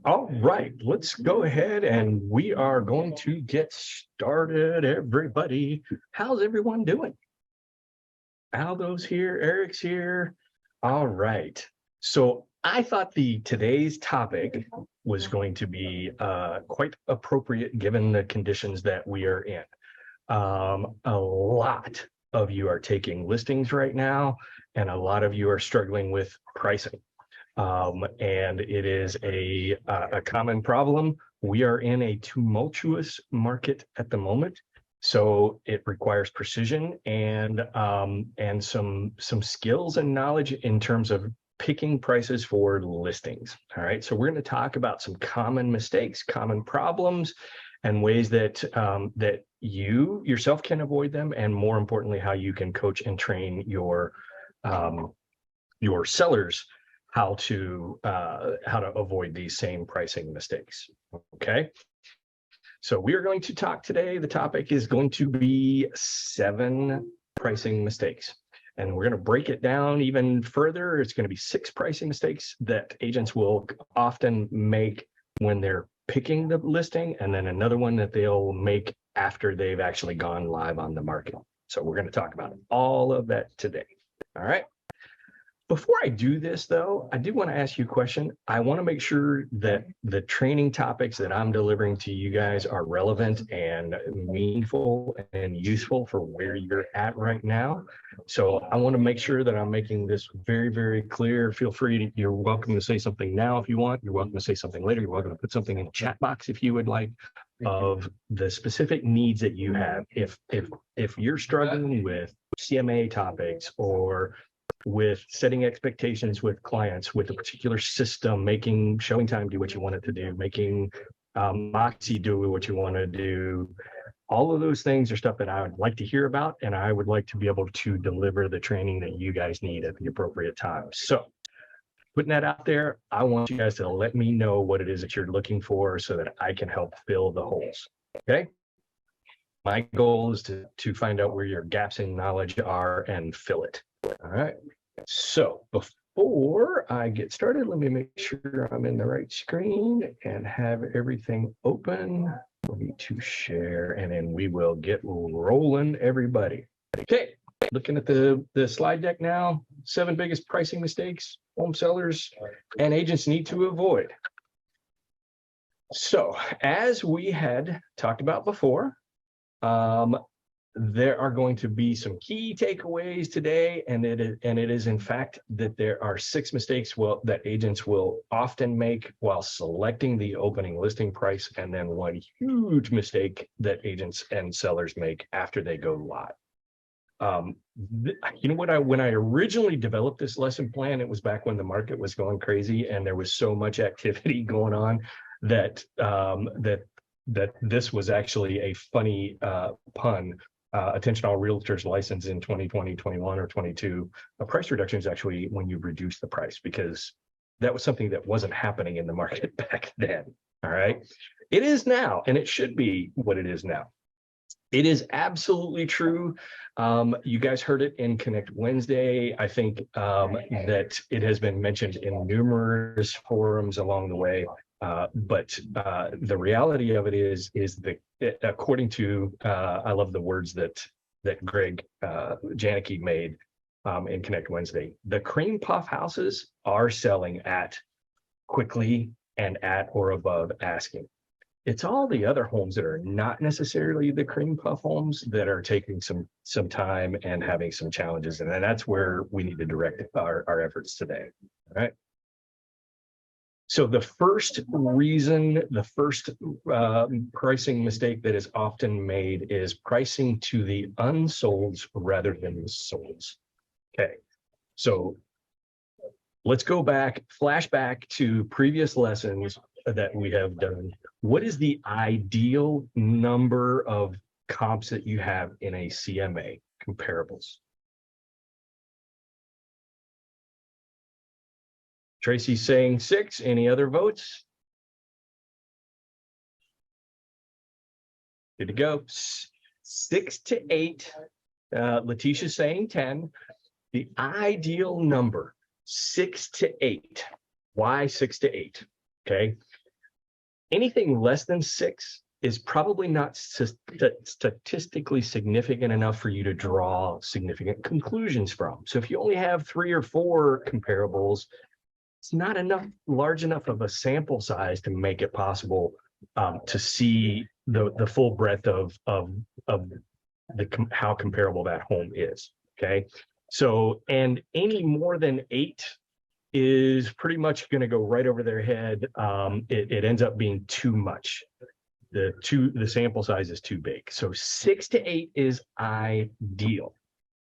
All right, let's go ahead and we are going to get started, everybody. How's everyone doing? Aldo's here, Eric's here. All right. So I thought today's topic was going to be quite appropriate given the conditions that we are in. A lot of you are taking listings right now, and a lot of you are struggling with pricing. And it is a common problem. We are in a tumultuous market at the moment, so it requires precision and some skills and knowledge in terms of picking prices for listings. All right, so we're going to talk about some common mistakes, common problems, and ways that that you yourself can avoid them, and more importantly, how you can coach and train your sellers how to avoid these same pricing mistakes. Okay, so we are going to talk today. The topic is going to be 7 pricing mistakes, and we're going to break it down even further. It's going to be 6 pricing mistakes that agents will often make when they're picking the listing, and then another one that they'll make after they've actually gone live on the market. So we're going to talk about all of that today. All right. Before I do this, though, I do want to ask you a question. I want to make sure that the training topics that I'm delivering to you guys are relevant and meaningful and useful for where you're at right now. So I want to make sure that I'm making this very, very clear. Feel free you're welcome to say something now if you want. You're welcome to say something later. You're welcome to put something in the chat box if you would like, of the specific needs that you have. If you're struggling with CMA topics or with setting expectations with clients with a particular system, making showing time do what you want it to do, making Moxie do what you want to do. All of those things are stuff that I would like to hear about, and I would like to be able to deliver the training that you guys need at the appropriate time. So putting that out there, I want you guys to let me know what it is that you're looking for so that I can help fill the holes. Okay. My goal is to find out where your gaps in knowledge are and fill it. All right. So before I get started, let me make sure I'm in the right screen and have everything open. We need to share, and then we will get rolling, everybody. Okay. Looking at the slide deck now, 7 biggest pricing mistakes home sellers and agents need to avoid. So as we had talked about before, there are going to be some key takeaways today, and it is in fact that there are 6 mistakes that agents will often make while selecting the opening listing price, and then 1 huge mistake that agents and sellers make after they go live. You know what? When I originally developed this lesson plan, it was back when the market was going crazy and there was so much activity going on that that this was actually a funny pun. Attention all realtors licensed in 2020, 21, or 22. A price reduction is actually when you reduce the price, because that was something that wasn't happening in the market back then. All right. It is now, and it should be what it is now. It is absolutely true. You guys heard it in Connect Wednesday. I think that it has been mentioned in numerous forums along the way. But the reality of it is that according to, I love the words that Greg Janicki made in Connect Wednesday, the cream puff houses are selling at quickly and at or above asking. It's all the other homes that are not necessarily the cream puff homes that are taking some time and having some challenges. And that's where we need to direct our efforts today. All right. So the first reason, the first pricing mistake that is often made is pricing to the unsolds rather than the solds. Okay. So let's go back, flashback to previous lessons that we have done. What is the ideal number of comps that you have in a CMA comparables? Tracy's saying 6. Any other votes? Good to go. 6 to 8. Letitia's saying 10. The ideal number, 6 to 8. Why 6 to 8? Okay. Anything less than 6 is probably not statistically significant enough for you to draw significant conclusions from. So if you only have 3 or 4 comparables, it's not large enough of a sample size to make it possible to see the full breadth of how comparable that home is. Okay, so and any more than 8 is pretty much going to go right over their head. It ends up being too much. The sample size is too big. So 6 to 8 is ideal.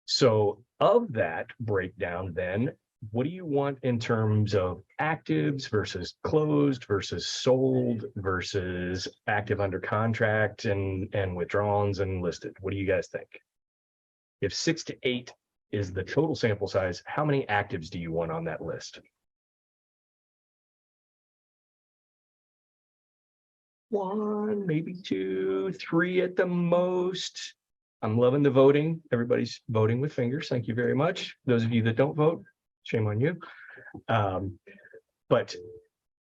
So of that breakdown, then, what do you want in terms of actives versus closed versus sold versus active under contract and withdrawals and listed? What do you guys think? If 6 to 8 is the total sample size, how many actives do you want on that list? 1, maybe 2, 3 at the most. I'm loving the voting. Everybody's voting with fingers. Thank you very much. Those of you that don't vote, shame on you. But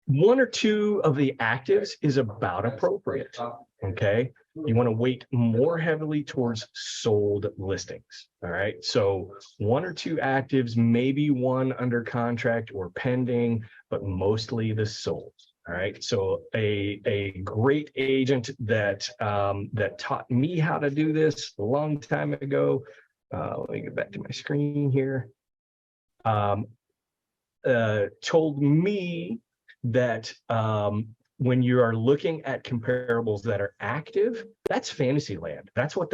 1 or 2 of the actives is about appropriate. Okay, you want to weight more heavily towards sold listings. All right, so 1 or 2 actives, maybe 1 under contract or pending, but mostly the sold. All right, so a great agent that that taught me how to do this a long time ago. Let me get back to my screen here. Told me that when you are looking at comparables that are active, that's fantasy land. That's what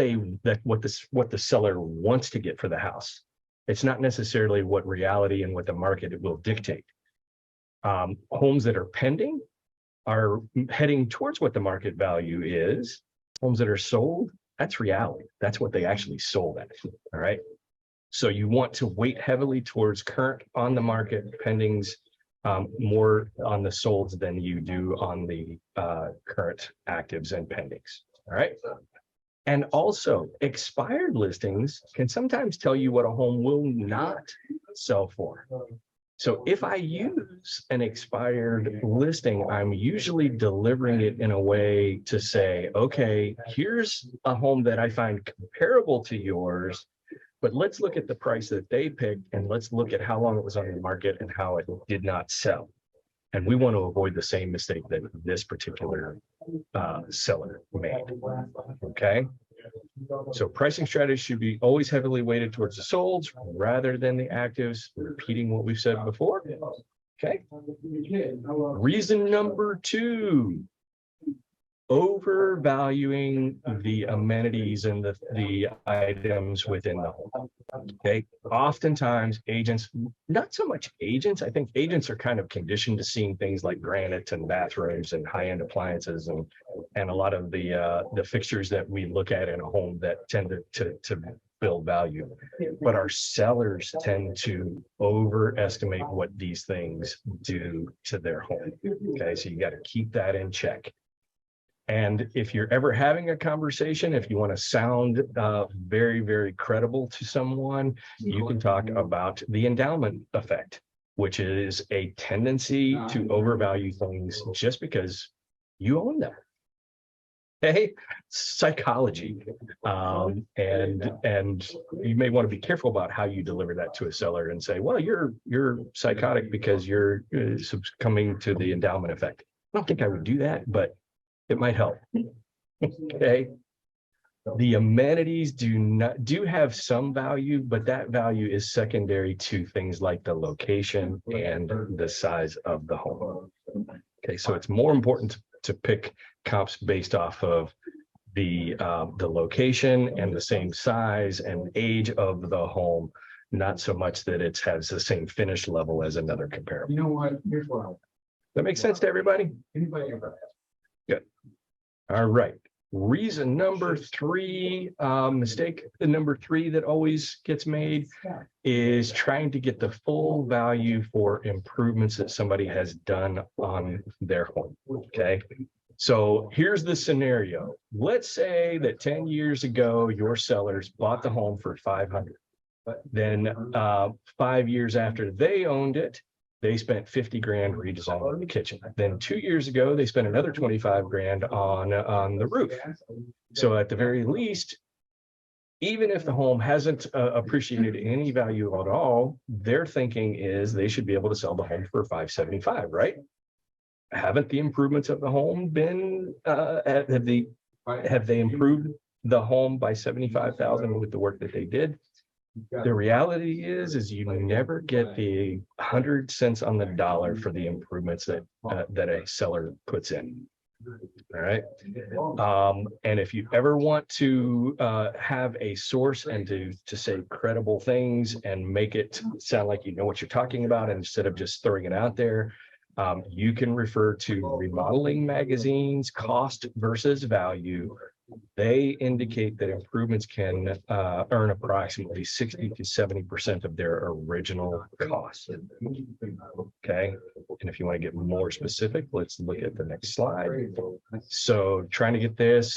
what the seller wants to get for the house. It's not necessarily what reality and what the market will dictate. Homes that are pending are heading towards what the market value is. Homes that are sold, that's reality. That's what they actually sold at. All right. So you want to weight heavily towards current on the market pendings, more on the solds than you do on the current actives and pendings. All right. And also expired listings can sometimes tell you what a home will not sell for. So if I use an expired listing, I'm usually delivering it in a way to say, okay, here's a home that I find comparable to yours, but let's look at the price that they picked and let's look at how long it was on the market and how it did not sell. And we want to avoid the same mistake that this particular seller made. Okay. So pricing strategy should be always heavily weighted towards the solds rather than the actives, repeating what we've said before. Okay. Reason number 2, overvaluing the amenities and the items within the home. Okay. Oftentimes agents, not so much agents, I think agents are kind of conditioned to seeing things like granite and bathrooms and high-end appliances and a lot of the fixtures that we look at in a home that tend to build value. But our sellers tend to overestimate what these things do to their home. Okay, so you got to keep that in check. And if you're ever having a conversation, if you want to sound very, very credible to someone, you can talk about the endowment effect, which is a tendency to overvalue things just because you own them. Okay, psychology, and you may want to be careful about how you deliver that to a seller and say, well, you're psychotic because you're succumbing to the endowment effect. I don't think I would do that, but it might help. Okay. The amenities do have some value, but that value is secondary to things like the location and the size of the home. Okay, so it's more important to pick comps based off of the location and the same size and age of the home, not so much that it has the same finish level as another comparable. You know what? Here's what That makes sense to everybody? anybody ever has. Good. All right. Reason number 3, mistake number 3 that always gets made is trying to get the full value for improvements that somebody has done on their home. Okay. So here's the scenario. Let's say that 10 years ago, your sellers bought the home for $500. Then 5 years after they owned it, They spent 50 grand redesigning the kitchen. Then 2 years ago, they spent another 25 grand on the roof. So at the very least, even if the home hasn't appreciated any value at all, their thinking is they should be able to sell the home for 575, right? Haven't the improvements of the home been, have they improved the home by 75,000 with the work that they did? The reality is you never get the 100 cents on the dollar for the improvements that a seller puts in. All right. And if you ever want to have a source and to say credible things and make it sound like you know what you're talking about instead of just throwing it out there, you can refer to Remodeling Magazine's cost versus value. They indicate that improvements can earn approximately 60 to 70% of their original cost. Okay. And if you want to get more specific, let's look at the next slide. So trying to get this.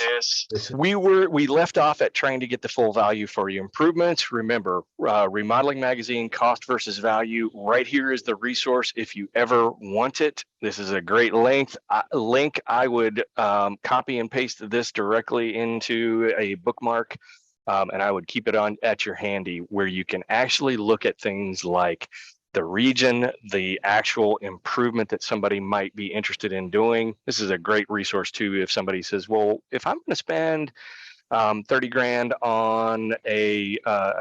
We left off at trying to get the full value for your improvements. Remember, Remodeling Magazine, cost versus value. Right here is the resource if you ever want it. This is a great link. I would copy and paste this directly into a bookmark, and I would keep it on at your handy where you can actually look at things like the region, the actual improvement that somebody might be interested in doing. This is a great resource too if somebody says, well, if I'm going to spend 30 grand on a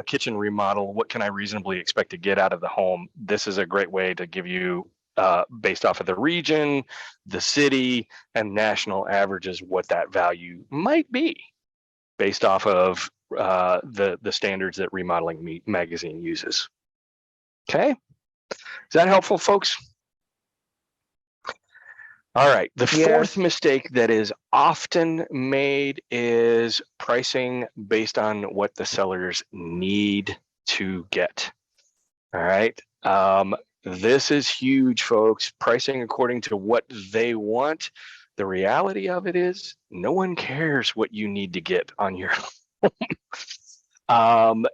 kitchen remodel, what can I reasonably expect to get out of the home? This is a great way to give you based off of the region, the city, and national averages what that value might be based off of the standards that Remodeling Magazine uses. Okay, is that helpful, folks? All right, the fourth mistake that is often made is pricing based on what the sellers need to get. All right. This is huge, folks. Pricing according to what they want. The reality of it is no one cares what you need to get on your home.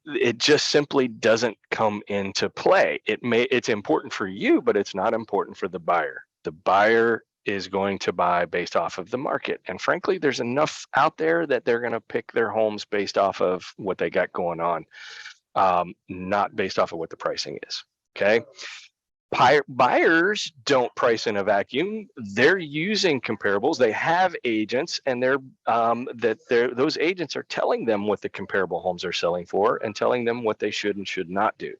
It just simply doesn't come into play. It's important for you, but it's not important for the buyer. The buyer is going to buy based off of the market. And frankly, there's enough out there that they're going to pick their homes based off of what they got going on, not based off of what the pricing is. Okay. Buyers don't price in a vacuum. They're using comparables. They have agents, and those agents are telling them what the comparable homes are selling for and telling them what they should and should not do.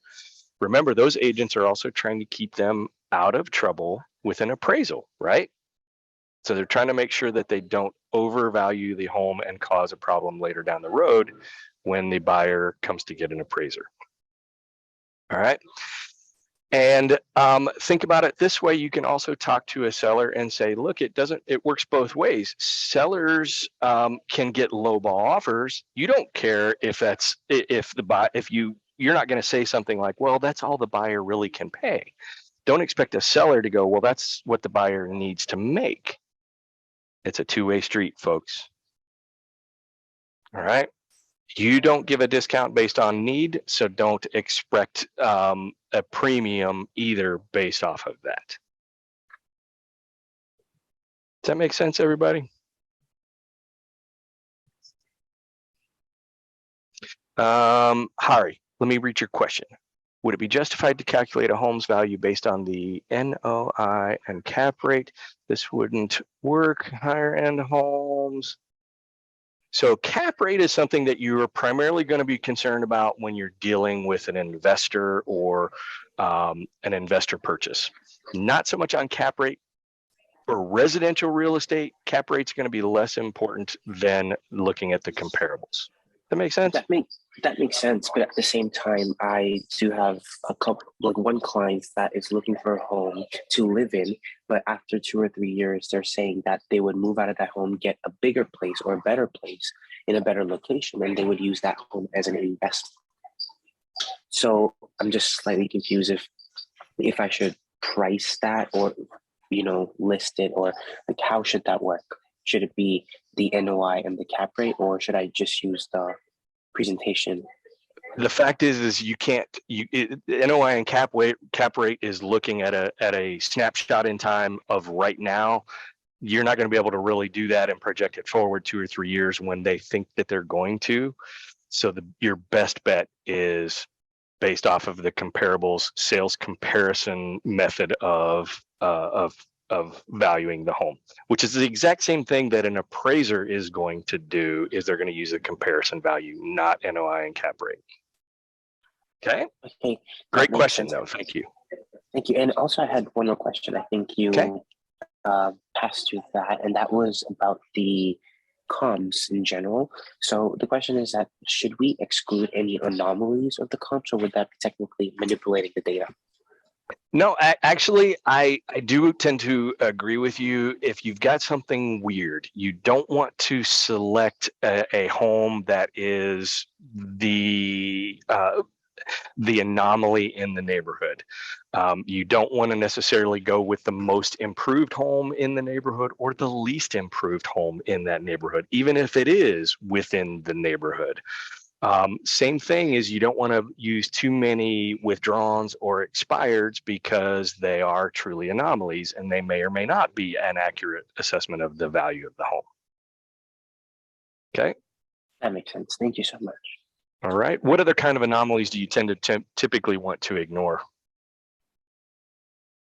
Remember, those agents are also trying to keep them out of trouble with an appraisal, right? So they're trying to make sure that they don't overvalue the home and cause a problem later down the road when the buyer comes to get an appraiser. All right. And think about it this way. You can also talk to a seller and say, look, it works both ways. Sellers can get lowball offers. You don't care if you're not going to say something like, well, that's all the buyer really can pay. Don't expect a seller to go, well, that's what the buyer needs to make. It's a two-way street, folks. All right. You don't give a discount based on need, so don't expect a premium either based off of that. Does that make sense, everybody? Hari, let me read your question. Would it be justified to calculate a home's value based on the NOI and cap rate? This wouldn't work. Higher end homes. So cap rate is something that you're primarily going to be concerned about when you're dealing with an investor or an investor purchase. Not so much on cap rate. For residential real estate, cap rate's going to be less important than looking at the comparables. That makes sense? That makes sense, but at the same time, I do have a couple, like one client that is looking for a home to live in, but after 2 or 3 years, they're saying that they would move out of that home, get a bigger place or a better place in a better location, and they would use that home as an investment. So I'm just slightly confused if I should price that or, list it, or like how should that work? Should it be the NOI and the cap rate, or should I just use the presentation The fact is you can't, NOI and cap rate is looking at a snapshot in time of right now. You're not going to be able to really do that and project it forward 2 or 3 years when they think that they're going to. So your best bet is based off of the comparables sales comparison method of valuing the home, which is the exact same thing that an appraiser is going to do. Is they're going to use a comparison value, not NOI and cap rate. Okay. Okay. Great question, though. Thank you. Thank you. And also, I had one more question. I think you passed through that, and that was about the comps in general. So the question is that should we exclude any anomalies of the comps, or would that be technically manipulating the data? No, actually, I do tend to agree with you. If you've got something weird, you don't want to select a home that is the anomaly in the neighborhood. You don't want to necessarily go with the most improved home in the neighborhood or the least improved home in that neighborhood, even if it is within the neighborhood. Same thing is you don't want to use too many withdrawns or expireds because they are truly anomalies and they may or may not be an accurate assessment of the value of the home. Okay. That makes sense. Thank you so much. All right. What other kind of anomalies do you tend to typically want to ignore?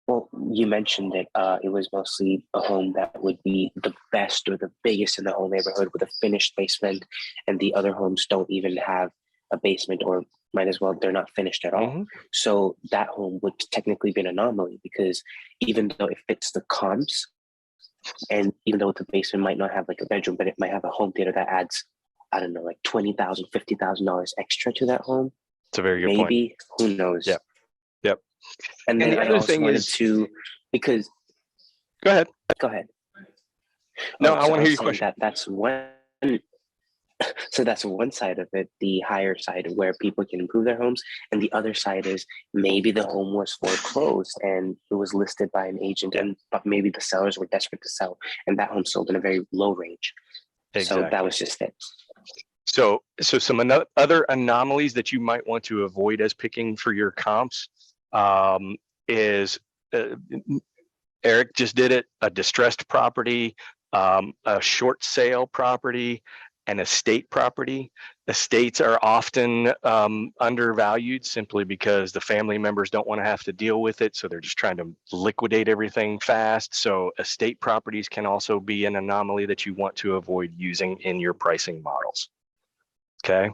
Well, you mentioned that it was mostly a home that would be the best or the biggest in the whole neighborhood with a finished basement, and the other homes don't even have a basement, or might as well, they're not finished at all. Mm-hmm. So that home would technically be an anomaly because even though it fits the comps, and even though the basement might not have like a bedroom, but it might have a home theater that adds, I don't know, like $20,000, $50,000 extra to that home. It's a very good point. Maybe, who knows? Yep. And then the other thing is because go ahead. No, I want to hear your question. That's one. So that's one side of it, the higher side where people can improve their homes, and the other side is maybe the home was foreclosed and it was listed by an agent, but maybe the sellers were desperate to sell, and that home sold in a very low range. Exactly. So that was just it. So some other anomalies that you might want to avoid as picking for your comps is Eric just did it, a distressed property, a short sale property, an estate property. Estates are often undervalued simply because the family members don't want to have to deal with it. So they're just trying to liquidate everything fast. So estate properties can also be an anomaly that you want to avoid using in your pricing models. Okay.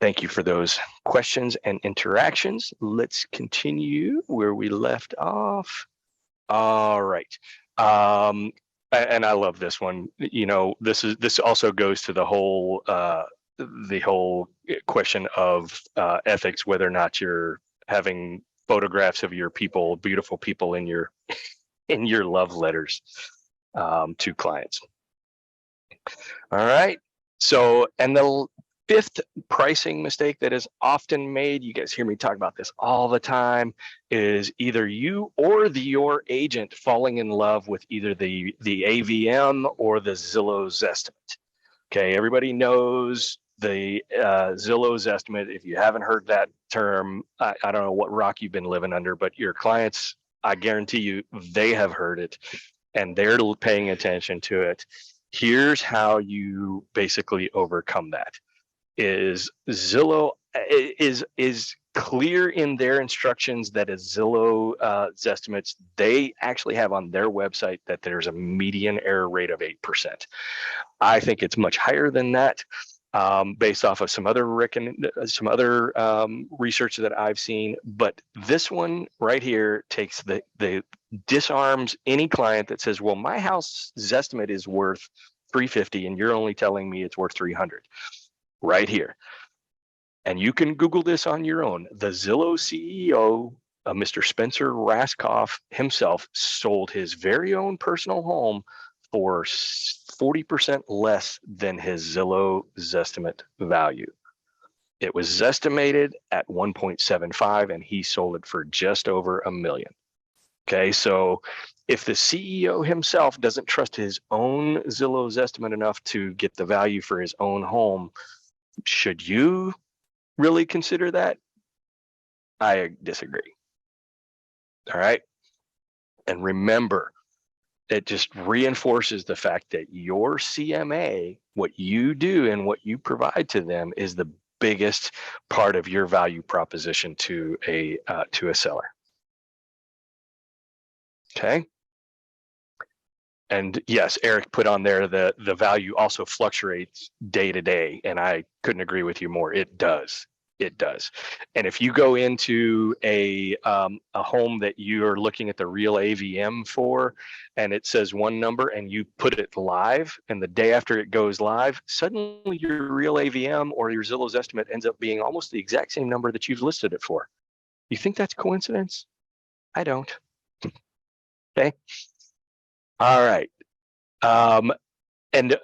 Thank you for those questions and interactions. Let's continue where we left off. All right. And I love this one. You know, this also goes to the whole question of ethics, whether or not you're having photographs of your people, beautiful people in your love letters to clients. All right. So, and the fifth pricing mistake that is often made, you guys hear me talk about this all the time, is either you or your agent falling in love with either the AVM or the Zillow Zestimate. Okay, everybody knows the Zillow Zestimate. If you haven't heard that term, I don't know what rock you've been living under, but your clients, I guarantee you, they have heard it and they're paying attention to it. Here's how you basically overcome that. Is Zillow is clear in their instructions that a Zillow Zestimates, they actually have on their website that there's a median error rate of 8%. I think it's much higher than that, based off of some other research that I've seen. But this one right here takes the disarms any client that says, well, my house Zestimate is worth $350 and you're only telling me it's worth $300. Right here. And you can Google this on your own. The Zillow CEO, Mr. Spencer Raskoff himself, sold his very own personal home for 40% less than his Zillow Zestimate value. It was Zestimated at 1.75 and he sold it for just over $1 million. Okay, so if the CEO himself doesn't trust his own Zillow Zestimate enough to get the value for his own home, should you really consider that? I disagree. All right. And remember, it just reinforces the fact that your CMA, what you do and what you provide to them, is the biggest part of your value proposition to a seller. Okay. And yes, Eric put on there the value also fluctuates day to day, and I couldn't agree with you more. It does. It does. And if you go into a home that you're looking at the real AVM for, and it says one number, and you put it live, and the day after it goes live, suddenly your real AVM or your Zillow's estimate ends up being almost the exact same number that you've listed it for. You think that's coincidence? I don't. Okay. All right. And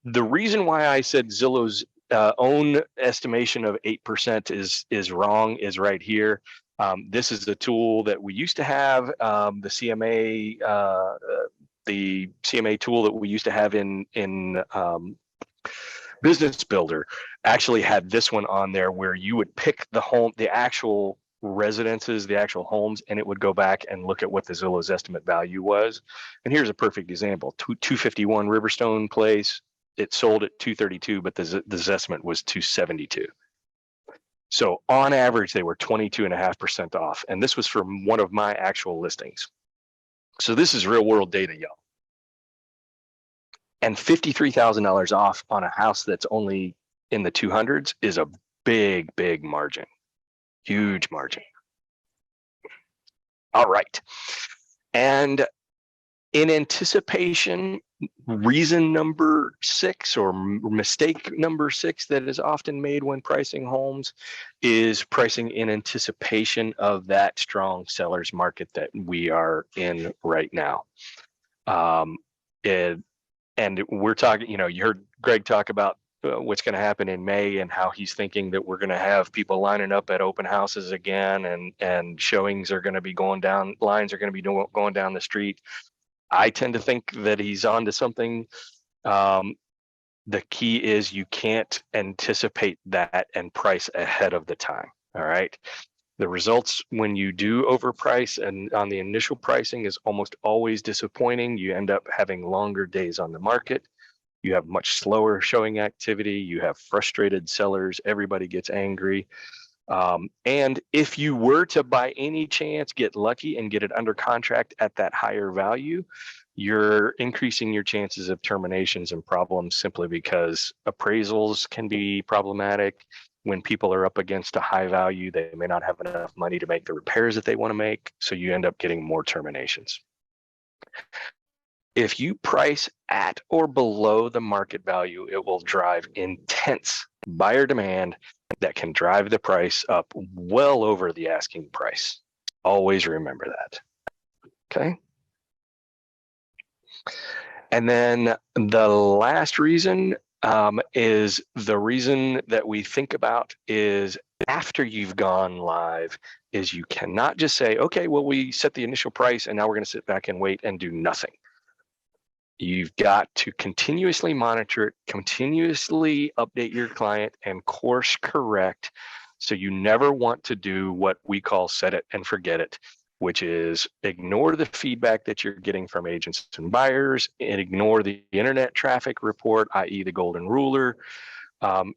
the reason why I said Zillow's own estimation of 8% is wrong is right here. This is the tool that we used to have, the CMA tool that we used to have in Business Builder actually had this one on there where you would pick the home, the actual residences, the actual homes, and it would go back and look at what the Zillow's estimate value was. And here's a perfect example: 251 Riverstone Place. It sold at 232, but the estimate was 272. So on average, they were 22.5% off. And this was from one of my actual listings. So this is real world data, y'all. And $53,000 off on a house that's only in the 200s is a big, big margin. Huge margin. All right. And in anticipation, reason number 6 or mistake number 6 that is often made when pricing homes is pricing in anticipation of that strong seller's market that we are in right now. And we're talking, you heard Greg talk about what's going to happen in May and how he's thinking that we're going to have people lining up at open houses again, and showings are going to be going down, lines are going to be going down the street. I tend to think that he's onto something. The key is you can't anticipate that and price ahead of the time. All right. The results when you do overprice and on the initial pricing is almost always disappointing. You end up having longer days on the market. You have much slower showing activity. You have frustrated sellers. Everybody gets angry. And if you were to by any chance get lucky and get it under contract at that higher value, you're increasing your chances of terminations and problems simply because appraisals can be problematic. When people are up against a high value, they may not have enough money to make the repairs that they want to make. So you end up getting more terminations. If you price at or below the market value, it will drive intense buyer demand that can drive the price up well over the asking price. Always remember that. Okay. And then the last reason is the reason that we think about is after you've gone live is you cannot just say, okay, well, we set the initial price and now we're going to sit back and wait and do nothing. You've got to continuously monitor it, continuously update your client and course correct. So you never want to do what we call set it and forget it, which is ignore the feedback that you're getting from agents and buyers and ignore the internet traffic report, i.e. the golden ruler.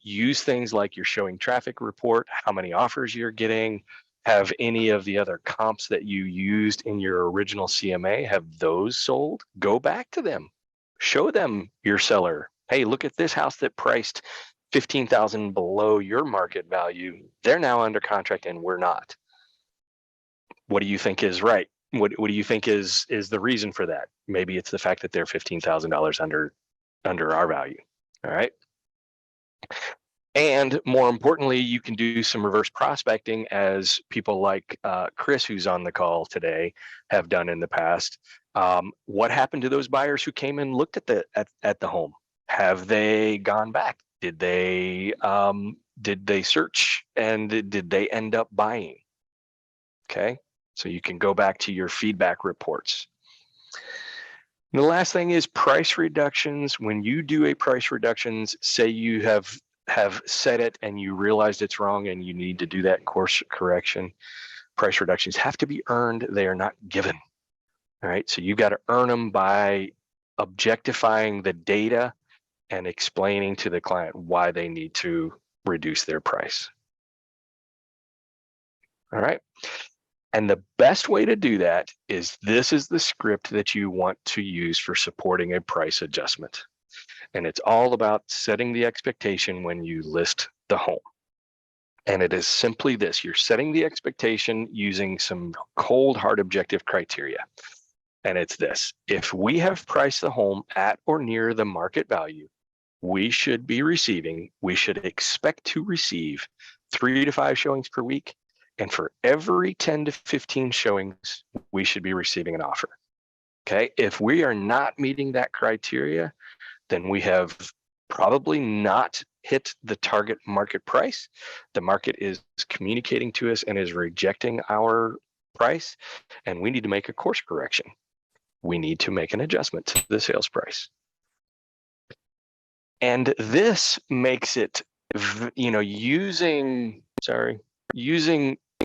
Use things like your showing traffic report, how many offers you're getting, have any of the other comps that you used in your original CMA, have those sold? Go back to them, show them your seller. Hey, look at this house that priced $15,000 below your market value. They're now under contract and we're not. What do you think is right? What do you think is the reason for that? Maybe it's the fact that they're $15,000 under our value. All right. And more importantly, you can do some reverse prospecting, as people like Chris, who's on the call today, have done in the past. What happened to those buyers who came and looked at the home? Have they gone back? Did they search and did they end up buying? Okay, so you can go back to your feedback reports. And the last thing is price reductions. When you do a price reductions, say you have have set it and you realized it's wrong and you need to do that course correction, price reductions have to be earned. They are not given. All right. So you got to earn them by objectifying the data and explaining to the client why they need to reduce their price. All right. And the best way to do that is this is the script that you want to use for supporting a price adjustment. And it's all about setting the expectation when you list the home. And it is simply this: you're setting the expectation using some cold, hard objective criteria. And it's this: if we have priced the home at or near the market value, we should expect to receive 3 to 5 showings per week. And for every 10 to 15 showings, we should be receiving an offer. Okay. If we are not meeting that criteria, then we have probably not hit the target market price. The market is communicating to us and is rejecting our price, and we need to make a course correction. We need to make an adjustment to the sales price. And this makes it, using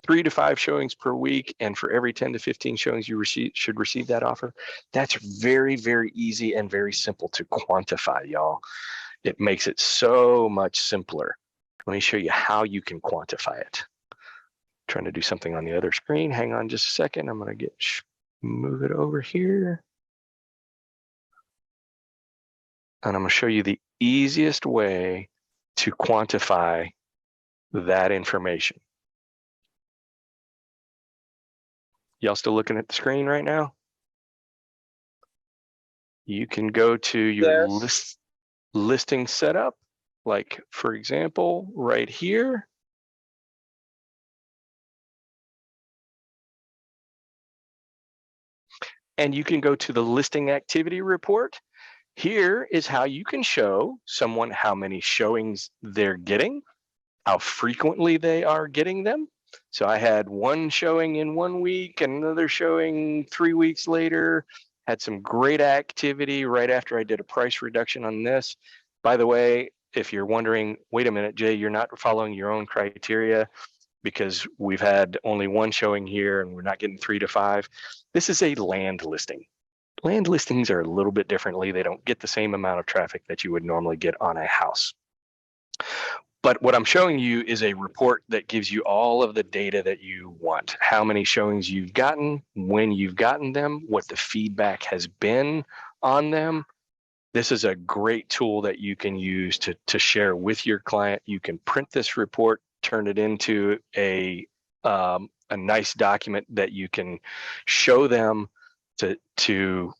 3 to 5 showings per week, and for every 10 to 15 showings you should receive that offer. That's very, very easy and very simple to quantify, y'all. It makes it so much simpler. Let me show you how you can quantify it. Trying to do something on the other screen. Hang on just a second. I'm going to move it over here. And I'm going to show you the easiest way to quantify that information. Y'all still looking at the screen right now? You can go to your listing setup, like for example, right here. And you can go to the listing activity report. Here is how you can show someone how many showings they're getting, how frequently they are getting them. So I had one showing in 1 week and another showing 3 weeks later. Had some great activity right after I did a price reduction on this. By the way, if you're wondering, wait a minute, Jay, you're not following your own criteria because we've had only one showing here and we're not getting 3 to 5. This is a land listing. Land listings are a little bit differently. They don't get the same amount of traffic that you would normally get on a house. But what I'm showing you is a report that gives you all of the data that you want. How many showings you've gotten, when you've gotten them, what the feedback has been on them. This is a great tool that you can use to share with your client. You can print this report, turn it into a nice document that you can show them to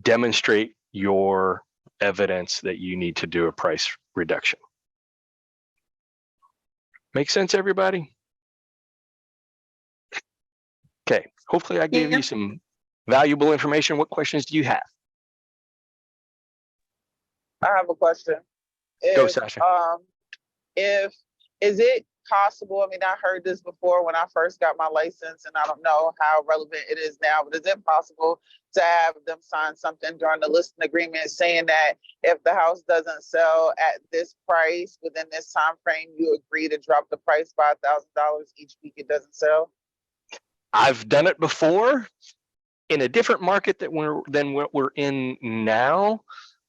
demonstrate your evidence that you need to do a price reduction. Make sense, everybody? Okay, hopefully I gave you some valuable information. What questions do you have? I have a question. Go, Sasha. Is it possible, I mean, I heard this before when I first got my license, and I don't know how relevant it is now, but is it possible to have them sign something during the listing agreement saying that if the house doesn't sell at this price within this time frame, you agree to drop the price by $1,000 each week it doesn't sell? I've done it before in a different market than what we're in now.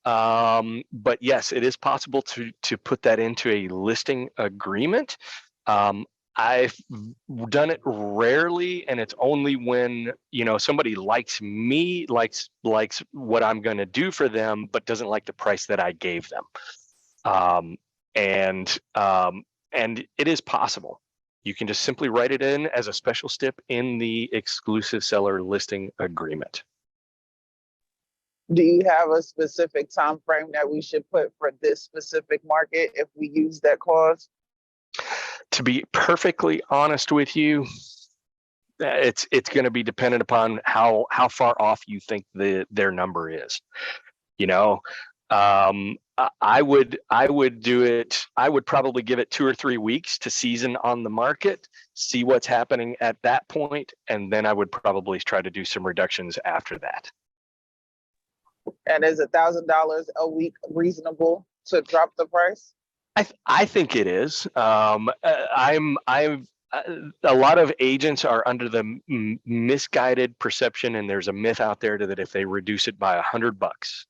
But yes, it is possible to put that into a listing agreement. I've done it rarely, and it's only when somebody likes me, likes what I'm going to do for them, but doesn't like the price that I gave them. And it is possible. You can just simply write it in as a special stip in the exclusive seller listing agreement. Do you have a specific time frame that we should put for this specific market if we use that clause? To be perfectly honest with you, it's going to be dependent upon how far off you think their number is. I would do it. I would probably give it 2 or 3 weeks to season on the market, see what's happening at that point, and then I would probably try to do some reductions after that. And is $1,000 a week reasonable to drop the price? I think it is. A lot of agents are under the misguided perception, and there's a myth out there that if they reduce it by $100,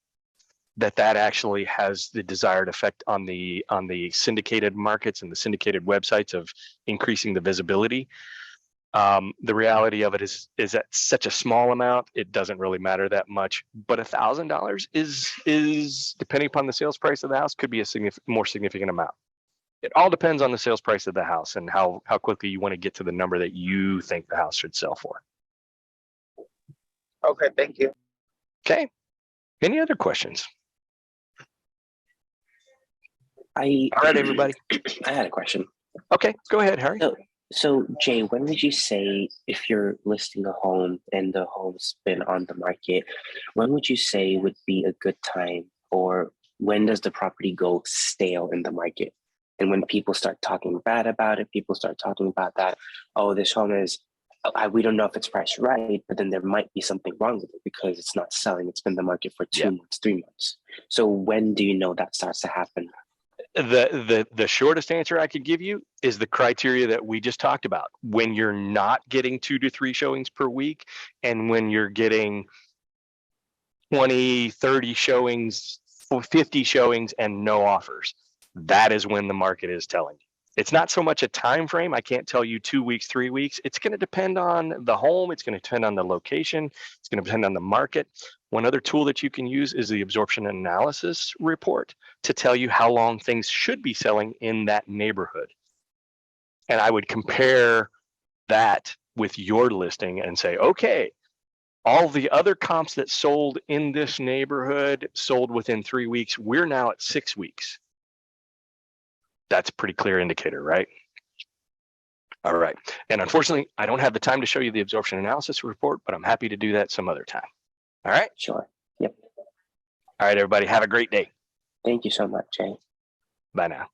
that actually has the desired effect on the syndicated markets and the syndicated websites of increasing the visibility. The reality of it is that such a small amount, it doesn't really matter that much. But $1,000 is depending upon the sales price of the house, could be a more significant amount. It all depends on the sales price of the house and how quickly you want to get to the number that you think the house should sell for. Okay, thank you. Okay. Any other questions? All right, everybody. I had a question. Okay, go ahead, Harry. So Jay, when would you say, if you're listing a home and the home's been on the market, when would you say would be a good time, or when does the property go stale in the market? And when people start talking bad about it, people start talking about that, oh, this home is, we don't know if it's priced right, but then there might be something wrong with it because it's not selling. It's been in the market for 2 months, 3 months. So when do you know that starts to happen? The shortest answer I could give you is the criteria that we just talked about. When you're not getting 2 to 3 showings per week, and when you're getting 20, 30 showings, 50 showings and no offers, that is when the market is telling you. It's not so much a time frame. I can't tell you 2 weeks, 3 weeks. It's going to depend on the home. It's going to depend on the location. It's going to depend on the market. One other tool that you can use is the absorption analysis report to tell you how long things should be selling in that neighborhood. And I would compare that with your listing and say, okay, all the other comps that sold in this neighborhood sold within 3 weeks. We're now at 6 weeks. That's a pretty clear indicator, right? All right. And unfortunately, I don't have the time to show you the absorption analysis report, but I'm happy to do that some other time. All right. Sure. Yep. All right, everybody. Have a great day. Thank you so much, Jay. Bye now.